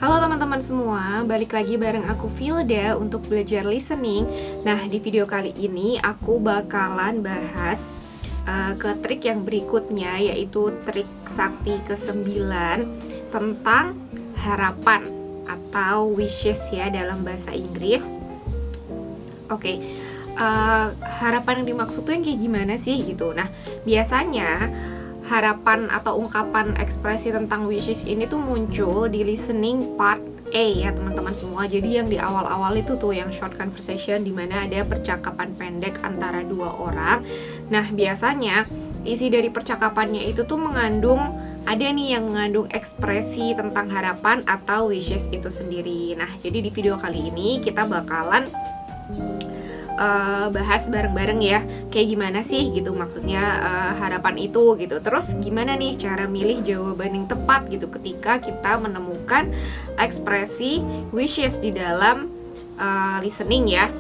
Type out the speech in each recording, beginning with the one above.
Halo teman-teman semua, balik lagi bareng aku Vilda untuk belajar listening. Nah, di video kali ini aku bakalan bahas ke trik yang berikutnya, yaitu trik sakti ke-9 tentang harapan atau wishes ya dalam bahasa Inggris. Oke, harapan yang dimaksud tuh yang kayak gimana sih gitu. Nah, biasanya harapan atau ungkapan ekspresi tentang wishes ini tuh muncul di listening part A ya teman-teman semua. Jadi yang di awal-awal itu tuh yang short conversation, dimana ada percakapan pendek antara dua orang. Nah, biasanya isi dari percakapannya itu tuh ada nih yang mengandung ekspresi tentang harapan atau wishes itu sendiri. Nah, jadi di video kali ini kita bakalan bahas bareng-bareng ya, kayak gimana sih gitu maksudnya harapan itu gitu. Terus gimana nih cara milih jawaban yang tepat gitu ketika kita menemukan ekspresi wishes di dalam listening ya.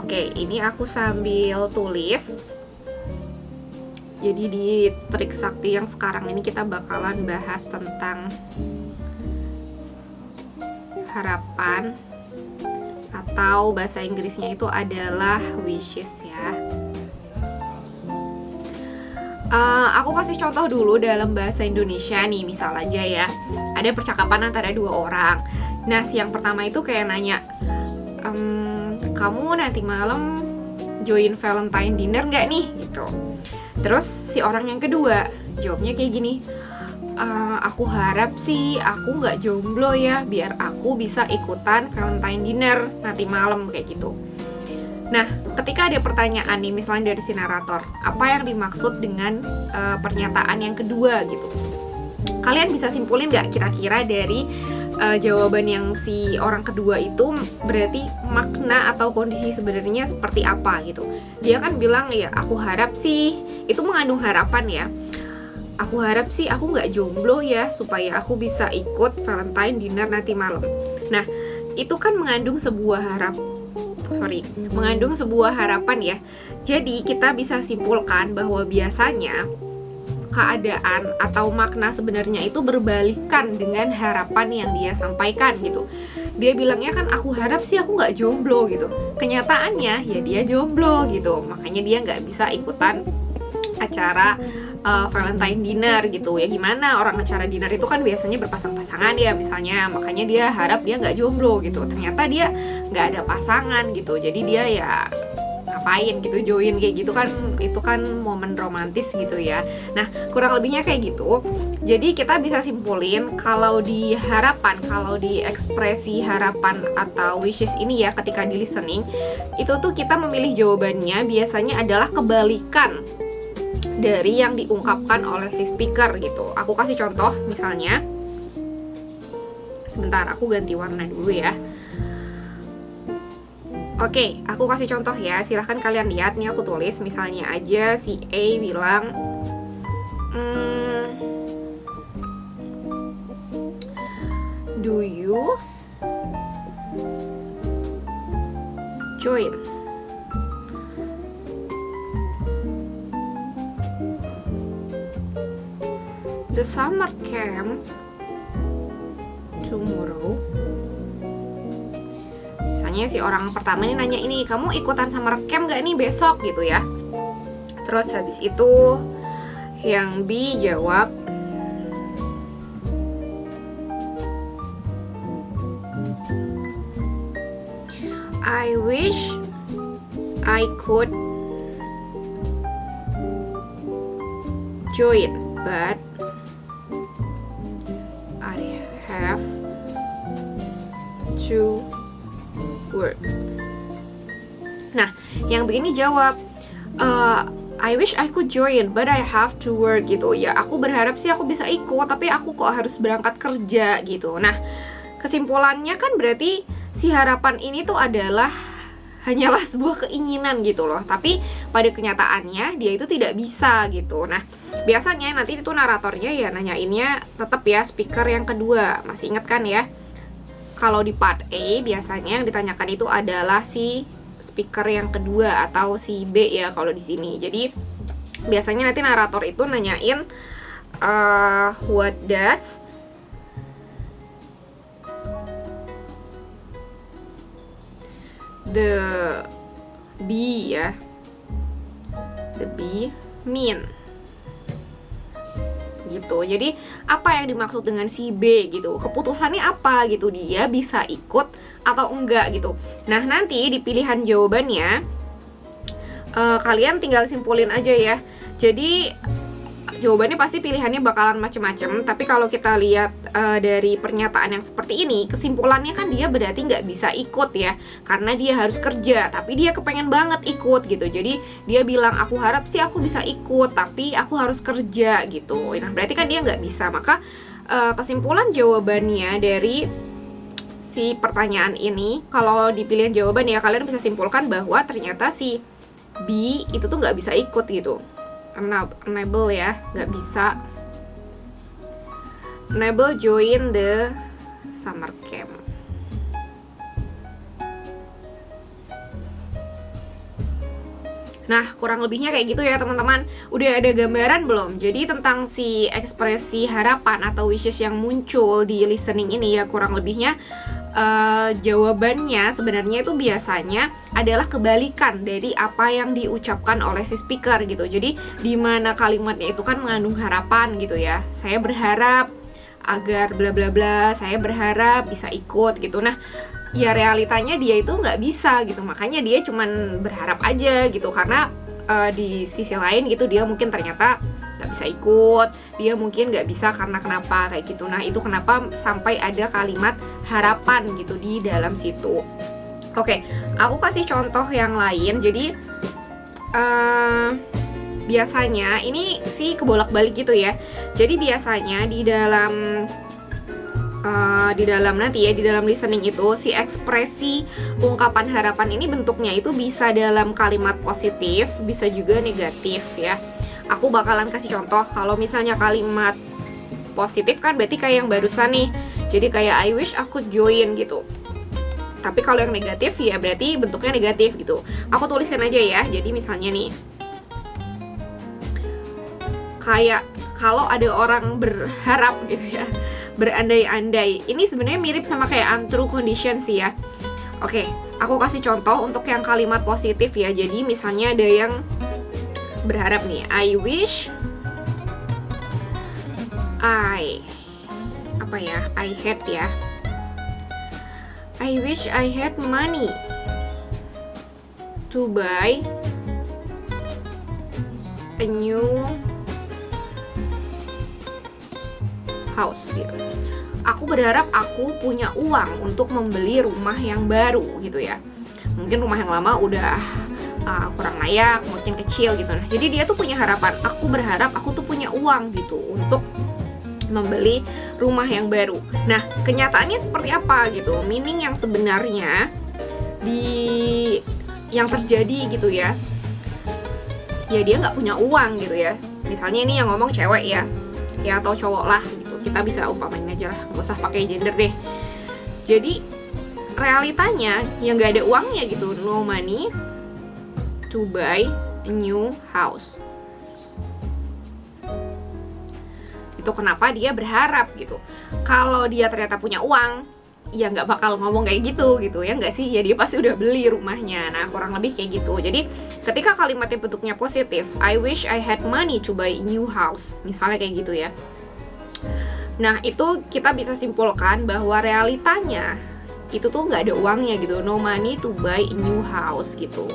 Oke, ini aku sambil tulis. Jadi di trik sakti yang sekarang ini kita bakalan bahas tentang harapan, atau bahasa Inggrisnya itu adalah wishes ya. Aku kasih contoh dulu dalam bahasa Indonesia nih, misal aja ya, ada percakapan antara dua orang. Nah, si yang pertama itu kayak nanya, kamu nanti malam join Valentine dinner nggak nih gitu. Terus si orang yang kedua jawabnya kayak gini, aku harap sih aku nggak jomblo ya, biar aku bisa ikutan Valentine dinner nanti malam kayak gitu. Nah, ketika ada pertanyaan nih, misalnya dari si narator, apa yang dimaksud dengan pernyataan yang kedua gitu? Kalian bisa simpulin nggak kira-kira dari jawaban yang si orang kedua itu berarti makna atau kondisi sebenarnya seperti apa gitu? Dia kan bilang ya, aku harap sih, itu mengandung harapan ya. Aku harap sih aku nggak jomblo ya, supaya aku bisa ikut Valentine dinner nanti malam. Nah, itu kan mengandung sebuah harapan ya. Jadi kita bisa simpulkan bahwa biasanya keadaan atau makna sebenarnya itu berbalikan dengan harapan yang dia sampaikan gitu. Dia bilangnya kan aku harap sih aku nggak jomblo gitu. Kenyataannya ya dia jomblo gitu. Makanya dia nggak bisa ikutan acara Valentine dinner gitu ya. Gimana orang acara dinner itu kan biasanya berpasang-pasangan ya misalnya, makanya dia harap dia nggak jomblo gitu. Ternyata dia nggak ada pasangan gitu, jadi dia ya ngapain gitu join kayak gitu kan, itu kan momen romantis gitu ya. Nah, kurang lebihnya kayak gitu. Jadi kita bisa simpulin kalau di ekspresi harapan atau wishes ini ya, ketika di listening itu tuh kita memilih jawabannya biasanya adalah kebalikan dari yang diungkapkan oleh si speaker gitu. Aku kasih contoh misalnya. Sebentar, aku ganti warna dulu ya. Oke, aku kasih contoh ya. Silahkan kalian lihat nih, aku tulis misalnya aja si A bilang, do you join the summer camp tomorrow? Misalnya si orang pertama ini nanya ini, kamu ikutan summer camp gak nih besok gitu ya. Terus habis itu yang B jawab, I wish I could join, but I have to work. Nah, yang begini jawab, I wish I could join, but I have to work gitu. Ya, aku berharap sih aku bisa ikut, tapi aku kok harus berangkat kerja gitu. Nah, kesimpulannya kan berarti si harapan ini tuh hanyalah sebuah keinginan gitu loh. Tapi pada kenyataannya dia itu tidak bisa gitu. Nah, biasanya nanti itu naratornya ya nanyainnya tetap ya speaker yang kedua. Masih ingat kan ya? Kalau di part A biasanya yang ditanyakan itu adalah si speaker yang kedua atau si B ya kalau di sini. Jadi biasanya nanti narator itu nanyain what does the B ya, the B mean gitu. Jadi apa yang dimaksud dengan si B gitu, keputusannya apa gitu, dia bisa ikut atau enggak gitu. Nah nanti di pilihan jawabannya kalian tinggal simpulin aja ya. Jadi jawabannya pasti pilihannya bakalan macem-macem. Tapi kalau kita lihat dari pernyataan yang seperti ini, kesimpulannya kan dia berarti nggak bisa ikut ya, karena dia harus kerja, tapi dia kepengen banget ikut gitu. Jadi dia bilang, aku harap sih aku bisa ikut, tapi aku harus kerja gitu. Nah berarti kan dia nggak bisa. Maka kesimpulan jawabannya dari si pertanyaan ini, kalau di pilihan jawaban ya, kalian bisa simpulkan bahwa ternyata si B itu tuh nggak bisa ikut gitu. Unable ya, nggak bisa unable join the summer camp. Nah kurang lebihnya kayak gitu ya teman-teman. Udah ada gambaran belum? Jadi tentang si ekspresi harapan atau wishes yang muncul di listening ini ya, kurang lebihnya jawabannya sebenarnya itu biasanya adalah kebalikan dari apa yang diucapkan oleh si speaker gitu. Jadi di mana kalimatnya itu kan mengandung harapan gitu ya. Saya berharap agar bla bla bla, saya berharap bisa ikut gitu. Nah ya realitanya dia itu nggak bisa gitu, makanya dia cuman berharap aja gitu, karena di sisi lain gitu dia mungkin ternyata nggak bisa ikut, dia mungkin nggak bisa karena kenapa kayak gitu. Nah itu kenapa sampai ada kalimat harapan gitu di dalam situ. Oke, aku kasih contoh yang lain. Jadi biasanya ini sih kebolak-balik gitu ya. Jadi biasanya di dalam nanti ya, di dalam listening itu si ekspresi ungkapan harapan ini bentuknya itu bisa dalam kalimat positif, bisa juga negatif ya. Aku bakalan kasih contoh. Kalau misalnya kalimat positif kan berarti kayak yang barusan nih, jadi kayak I wish I could join gitu. Tapi kalau yang negatif ya berarti bentuknya negatif gitu. Aku tulisin aja ya. Jadi misalnya nih, kayak kalau ada orang berharap gitu ya, berandai-andai. Ini sebenarnya mirip sama kayak untrue condition sih ya. Oke, aku kasih contoh untuk yang kalimat positif ya. Jadi misalnya ada yang berharap nih, I wish I had ya. I wish I had money to buy a new house gitu. Aku berharap aku punya uang untuk membeli rumah yang baru gitu ya. Mungkin rumah yang lama udah kurang layak, mungkin kecil gitu. Nah, jadi dia tuh punya harapan, aku berharap aku tuh punya uang gitu untuk membeli rumah yang baru. Nah, kenyataannya seperti apa gitu? Meaning yang sebenarnya yang terjadi gitu ya. Ya dia nggak punya uang gitu ya. Misalnya ini yang ngomong cewek ya atau cowok lah gitu. Kita bisa umpamain aja lah, nggak usah pakai gender deh. Jadi realitanya yang nggak ada uangnya gitu, no money to buy a new house. Itu kenapa dia berharap gitu. Kalau dia ternyata punya uang, ya nggak bakal ngomong kayak gitu ya nggak sih? Ya dia pasti udah beli rumahnya. Nah kurang lebih kayak gitu. Jadi ketika kalimatnya bentuknya positif, I wish I had money to buy a new house, misalnya kayak gitu ya. Nah itu kita bisa simpulkan bahwa realitanya itu tuh nggak ada uangnya gitu, no money to buy a new house gitu.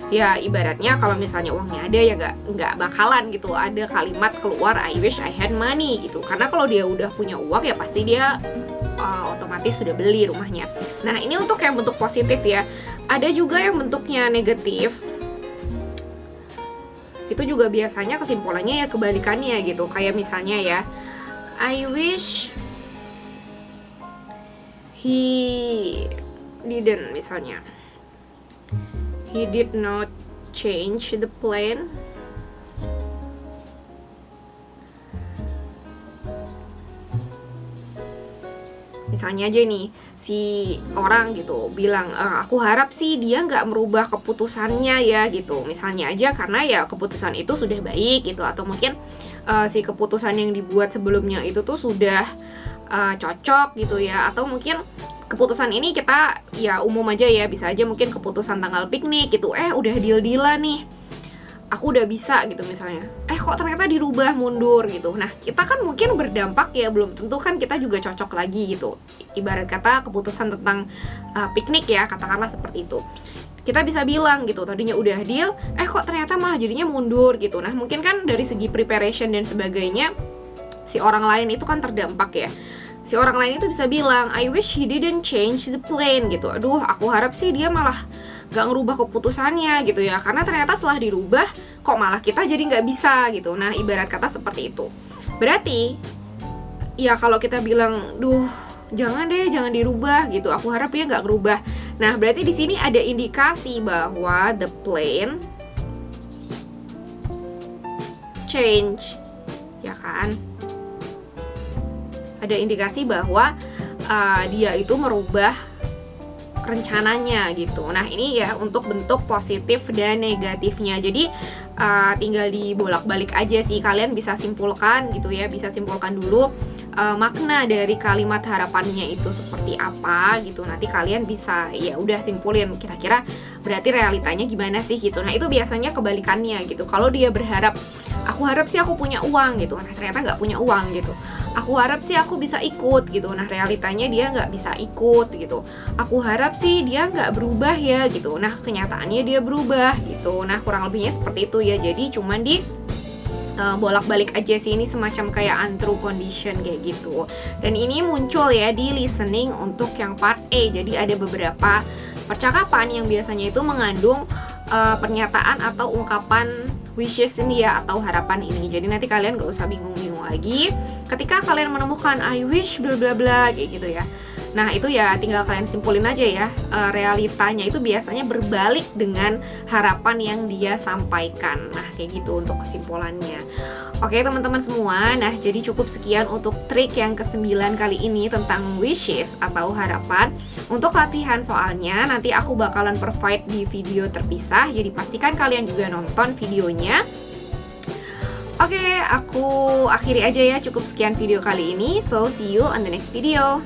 Ya ibaratnya kalau misalnya uangnya ada ya nggak bakalan gitu ada kalimat keluar I wish I had money gitu, karena kalau dia udah punya uang ya pasti dia otomatis sudah beli rumahnya. Nah ini untuk yang bentuk positif ya. Ada juga yang bentuknya negatif. Itu juga biasanya kesimpulannya ya kebalikannya gitu. Kayak misalnya ya, I wish he didn't, misalnya he did not change the plan misalnya aja nih si orang gitu bilang aku harap sih dia nggak merubah keputusannya ya gitu, misalnya aja karena ya keputusan itu sudah baik gitu, atau mungkin si keputusan yang dibuat sebelumnya itu tuh sudah cocok gitu ya, atau mungkin keputusan ini kita ya umum aja ya, bisa aja mungkin keputusan tanggal piknik gitu, udah deal-dealan nih, aku udah bisa gitu misalnya, kok ternyata dirubah mundur gitu. Nah kita kan mungkin berdampak ya, belum tentu kan kita juga cocok lagi gitu. Ibarat kata keputusan tentang piknik ya, katakanlah seperti itu. Kita bisa bilang gitu, tadinya udah deal, kok ternyata malah jadinya mundur gitu. Nah mungkin kan dari segi preparation dan sebagainya, si orang lain itu kan terdampak ya. Si orang lain itu bisa bilang, I wish he didn't change the plan gitu. Aduh, aku harap sih dia malah gak ngerubah keputusannya gitu ya, karena ternyata setelah dirubah kok malah kita jadi gak bisa gitu. Nah ibarat kata seperti itu. Berarti ya kalau kita bilang, duh jangan deh, jangan dirubah gitu, aku harap dia gak ngerubah. Nah berarti di sini ada indikasi bahwa the plan change, ya kan? Ada indikasi bahwa dia itu merubah rencananya gitu. Nah ini ya untuk bentuk positif dan negatifnya. Jadi tinggal dibolak-balik aja sih. Kalian bisa simpulkan gitu ya, bisa simpulkan dulu makna dari kalimat harapannya itu seperti apa gitu. Nanti kalian bisa ya udah simpulin kira-kira berarti realitanya gimana sih gitu. Nah itu biasanya kebalikannya gitu. Kalau dia berharap, aku harap sih aku punya uang gitu, nah ternyata nggak punya uang gitu. Aku harap sih aku bisa ikut gitu, nah realitanya dia nggak bisa ikut gitu. Aku harap sih dia nggak berubah ya gitu, nah kenyataannya dia berubah gitu. Nah kurang lebihnya seperti itu ya. Jadi cuman di bolak-balik aja sih, ini semacam kayak untrue condition kayak gitu. Dan ini muncul ya di listening untuk yang part A. Jadi ada beberapa percakapan yang biasanya itu mengandung pernyataan atau ungkapan wishes ini ya, atau harapan ini. Jadi nanti kalian gak usah bingung-bingung lagi ketika kalian menemukan I wish bla bla bla kayak gitu ya. Nah itu ya tinggal kalian simpulin aja ya, realitanya itu biasanya berbalik dengan harapan yang dia sampaikan. Nah kayak gitu untuk kesimpulannya. Oke teman-teman semua, nah jadi cukup sekian untuk trik yang ke-9 kali ini tentang wishes atau harapan. Untuk latihan soalnya nanti aku bakalan provide di video terpisah, jadi pastikan kalian juga nonton videonya. Oke, aku akhiri aja ya, cukup sekian video kali ini. So see you on the next video.